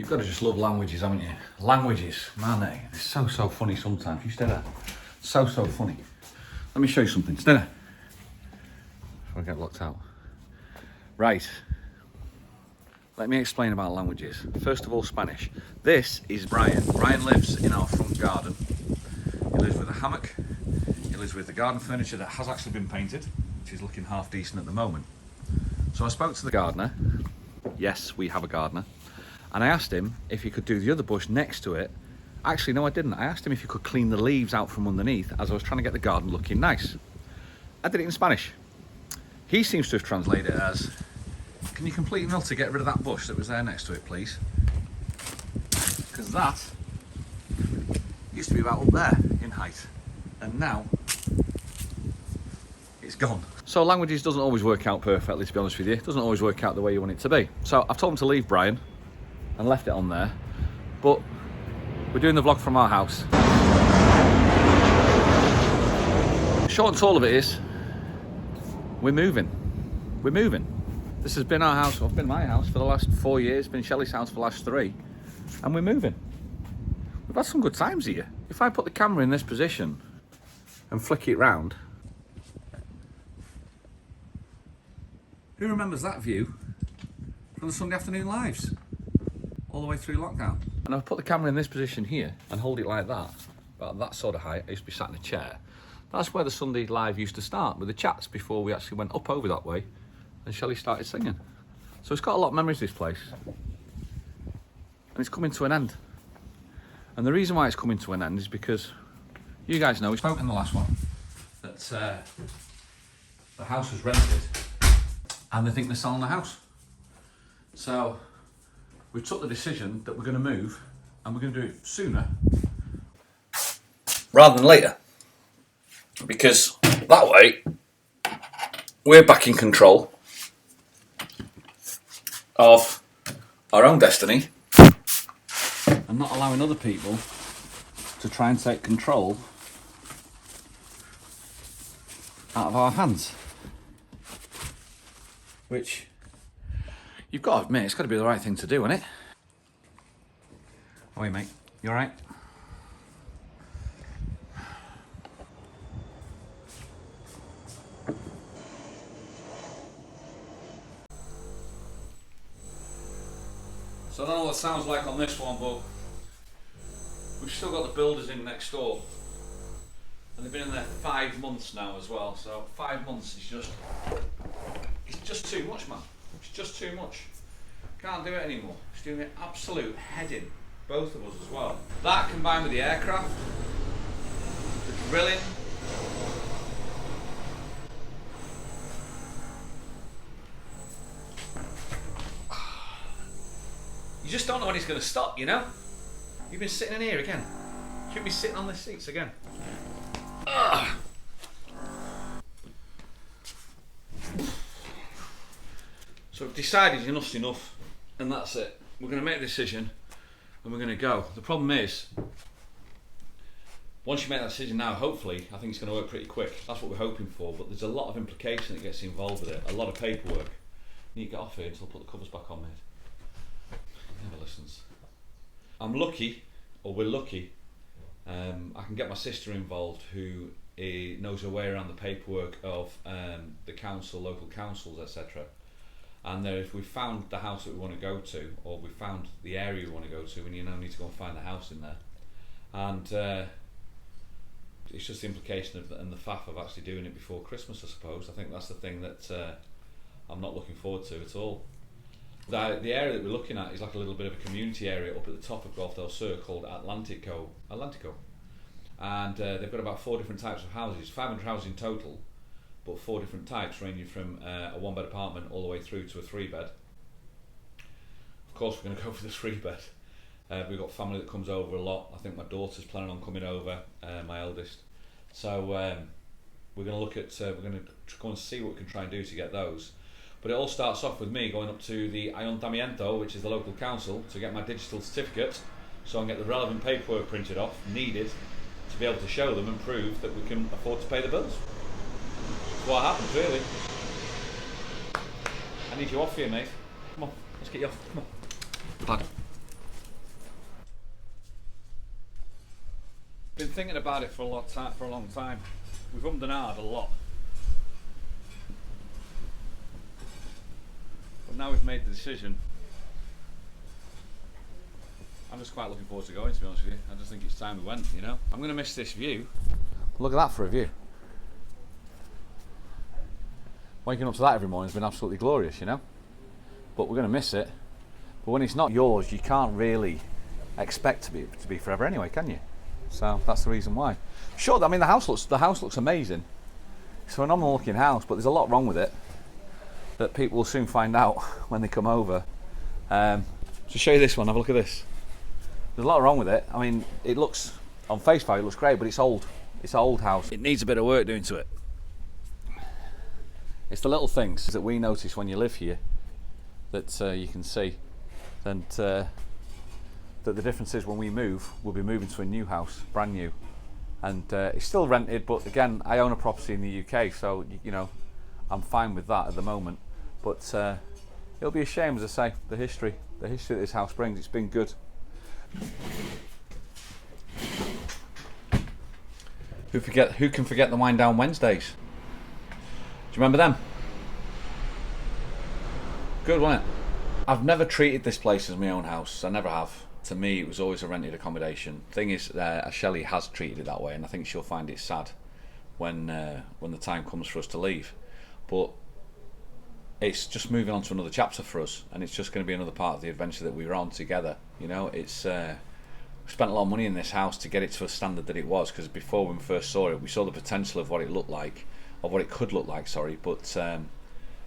You've got to just love languages, haven't you? Languages, man, it's so funny sometimes. You stay there. So funny. Let me show you something. Stay there. Before I get locked out. Right. Let me explain about languages. First of all, Spanish. This is Brian. Brian lives in our front garden. He lives with a hammock. He lives with the garden furniture that has actually been painted, which is looking half decent at the moment. So I spoke to the gardener. Yes, we have a gardener. And I asked him if he could do the other bush next to it. Actually, no, I didn't. I asked him if he could clean the leaves out from underneath as I was trying to get the garden looking nice. I did it in Spanish. He seems to have translated it as, can you completely mill to get rid of that bush that was there next to it, please? Because that used to be about up there in height. And now, it's gone. So languages doesn't always work out perfectly, to be honest with you. It doesn't always work out the way you want it to be. So I've told him to leave Brian and left it on there. But we're doing the vlog from our house. Short and tall of it is, we're moving. We're moving. This has been our house, well, it's been my house for the last 4 years, been Shelley's house for the last 3, and we're moving. We've had some good times here. If I put the camera in this position and flick it round, who remembers that view from the Sunday afternoon lives? All the way through lockdown. And I've put the camera in this position here and hold it like that, about that sort of height. I used to be sat in a chair. That's where the Sunday live used to start, with the chats before we actually went up over that way and Shelley started singing. So it's got a lot of memories, this place. And it's coming to an end. And the reason why it's coming to an end is because you guys know, we spoke in the last one, that the house was rented and they think they're selling the house. So we took the decision that we're going to move, and we're going to do it sooner rather than later, because that way we're back in control of our own destiny and not allowing other people to try and take control out of our hands, which you've got to admit, it's got to be the right thing to do, isn't it? Oh, hey, mate. You all right? So I don't know what it sounds like on this one, but we've still got the builders in next door. And they've been in there 5 months now as well. So 5 months is it's just too much, man. It's just too much. Can't do it anymore. It's doing an absolute heading, both of us as well. That combined with the aircraft, the drilling, you just don't know when it's going to stop, you know? You've been sitting in here again. You should be sitting on the seats again. Ugh. So we've decided enough's enough, and that's it. We're going to make a decision, and we're going to go. The problem is, once you make that decision now, hopefully, I think it's going to work pretty quick. That's what we're hoping for, but there's a lot of implication that gets involved with it, a lot of paperwork. You need to get off here until I put the covers back on, mate. Never listens. I'm lucky, or we're lucky, I can get my sister involved, who knows her way around the paperwork of the council, local councils, etc. And if we found the house that we want to go to, or we found the area we want to go to, we now need to go and find the house in there. And it's just the implication of and the faff of actually doing it before Christmas, I suppose. I think that's the thing that I'm not looking forward to at all. The area that we're looking at is like a little bit of a community area up at the top of Golf del Sur called Atlantico. And they've got about 4 different types of houses, 500 houses in total, but 4 different types, ranging from a 1-bed apartment all the way through to a 3-bed. Of course, we're going to go for the 3-bed. We've got family that comes over a lot. I think my daughter's planning on coming over, my eldest. So we're going to look at, we're going to go and see what we can try and do to get those. But it all starts off with me going up to the Ayuntamiento, which is the local council, to get my digital certificate, so I can get the relevant paperwork printed off, needed, to be able to show them and prove that we can afford to pay the bills. That's what happens, really. I need you off here, mate. Come on, let's get you off. Come on. Lad. been thinking about it for a long time. We've ummed and ahed a lot. But now we've made the decision. I'm just quite looking forward to going, to be honest with you. I just think it's time we went, you know. I'm going to miss this view. Look at that for a view. Waking up to that every morning has been absolutely glorious, you know. But we're going to miss it. But when it's not yours, you can't really expect to be forever anyway, can you? So that's the reason why. Sure, I mean the house looks amazing. It's a phenomenal looking house, but there's a lot wrong with it that people will soon find out when they come over. To show you this one, have a look at this. There's a lot wrong with it. I mean, it looks, on face value, it looks great, but it's old. It's an old house. It needs a bit of work doing to it. It's the little things that we notice when you live here that you can see. And that the difference is when we move, we'll be moving to a new house, brand new. And it's still rented, but again, I own a property in the UK, so, you know, I'm fine with that at the moment. But it'll be a shame, as I say, the history that this house brings. It's been good. Who can forget the Wind Down Wednesdays? Do you remember them? Good, wasn't it? I've never treated this place as my own house. I never have. To me, it was always a rented accommodation. Thing is, Shelley has treated it that way, and I think she'll find it sad when the time comes for us to leave. But it's just moving on to another chapter for us, and it's just going to be another part of the adventure that we were on together. You know, it's we spent a lot of money in this house to get it to a standard that it was, because before when we first saw it, we saw the potential of what it looked like, of what it could look like, sorry, but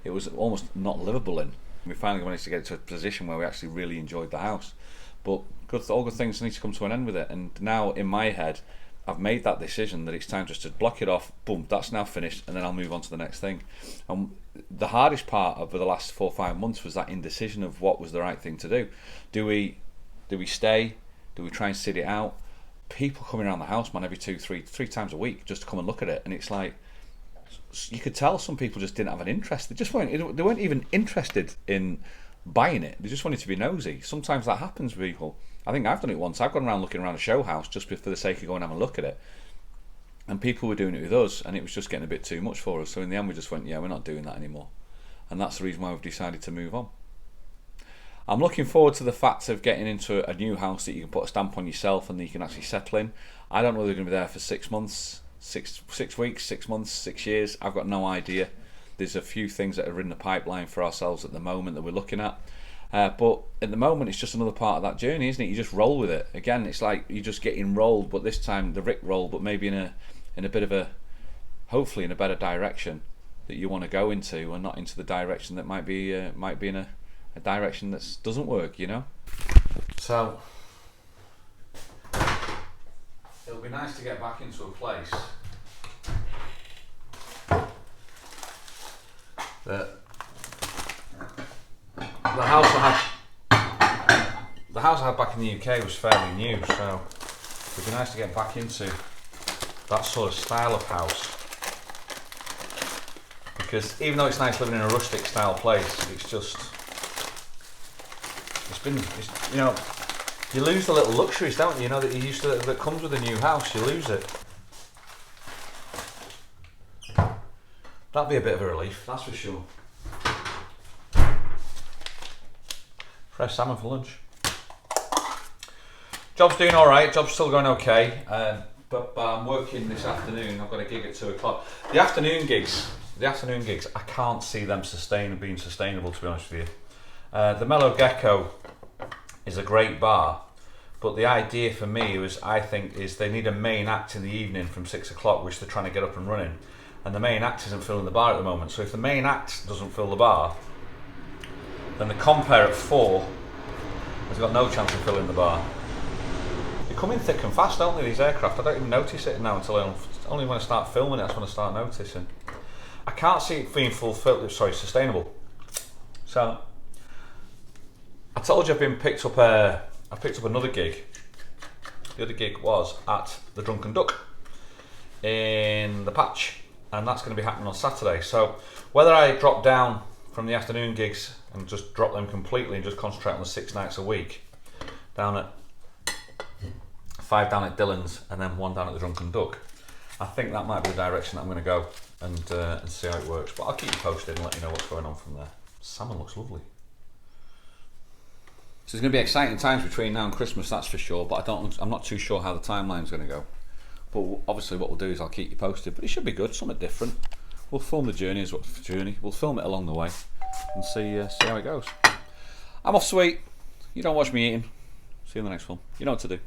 it was almost not livable in. We finally managed to get it to a position where we actually really enjoyed the house. But all good things need to come to an end with it, and now in my head I've made that decision that it's time just to block it off, boom, that's now finished, and then I'll move on to the next thing. And the hardest part over the last 4 or 5 months was that indecision of what was the right thing to do. Do we stay? Do we try and sit it out? People coming around the house, man, every three times a week just to come and look at it, and it's like, you could tell some people just didn't have an interest. They weren't even interested in buying it. They just wanted to be nosy. Sometimes that happens with people. I think I've done it once. I've gone around looking around a show house just for the sake of going and having a look at it. And people were doing it with us, and it was just getting a bit too much for us. So in the end, we just went, yeah, we're not doing that anymore. And that's the reason why we've decided to move on. I'm looking forward to the fact of getting into a new house that you can put a stamp on yourself and that you can actually settle in. I don't know whether they're going to be there for 6 months, 6 weeks, 6 months, 6 years. I've got no idea. There's a few things that are in the pipeline for ourselves at the moment that we're looking at. But at the moment, it's just another part of that journey, isn't it? You just roll with it. Again, it's like you're just getting rolled, but this time the Rick roll, but maybe in a bit of a, hopefully in a better direction that you want to go into, and not into the direction that might be in a direction that doesn't work, you know. So it'll be nice to get back into a place that the house I had back in the UK was fairly new, so it'd be nice to get back into that sort of style of house. Because even though it's nice living in a rustic style place, you know, you lose the little luxuries, don't you? You know, that you used to, that comes with a new house, you lose it. That'd be a bit of a relief, that's for sure. Fresh salmon for lunch. Job's doing alright, job's still going okay, but I'm working this afternoon. I've got a gig at 2 o'clock. The afternoon gigs, I can't see them being sustainable, to be honest with you. The Mellow Gecko is a great bar, but the idea for me is they need a main act in the evening from 6 o'clock, which they're trying to get up and running, and the main act isn't filling the bar at the moment. So if the main act doesn't fill the bar, then the compere at 4 has got no chance of filling the bar. They come in thick and fast, don't they, these aircraft? I don't even notice it now until only when I start filming it, that's when I start noticing. I can't see it being sustainable. So I told you I picked up another gig. The other gig was at the Drunken Duck in the Patch, and that's going to be happening on Saturday. So whether I drop down from the afternoon gigs and just drop them completely and just concentrate on the 6 nights a week down at 5 down at Dylan's and then 1 down at the Drunken Duck. I think that might be the direction that I'm going to go and see how it works. But I'll keep you posted and let you know what's going on from there. Salmon looks lovely. So there's going to be exciting times between now and Christmas, that's for sure. But I'm not too sure how the timeline's going to go. But obviously, what we'll do is I'll keep you posted. But it should be good, something different. We'll film the journey as what's the journey. We'll film it along the way and see how it goes. I'm off, sweet. You don't watch me eating. See you in the next one. You know what to do.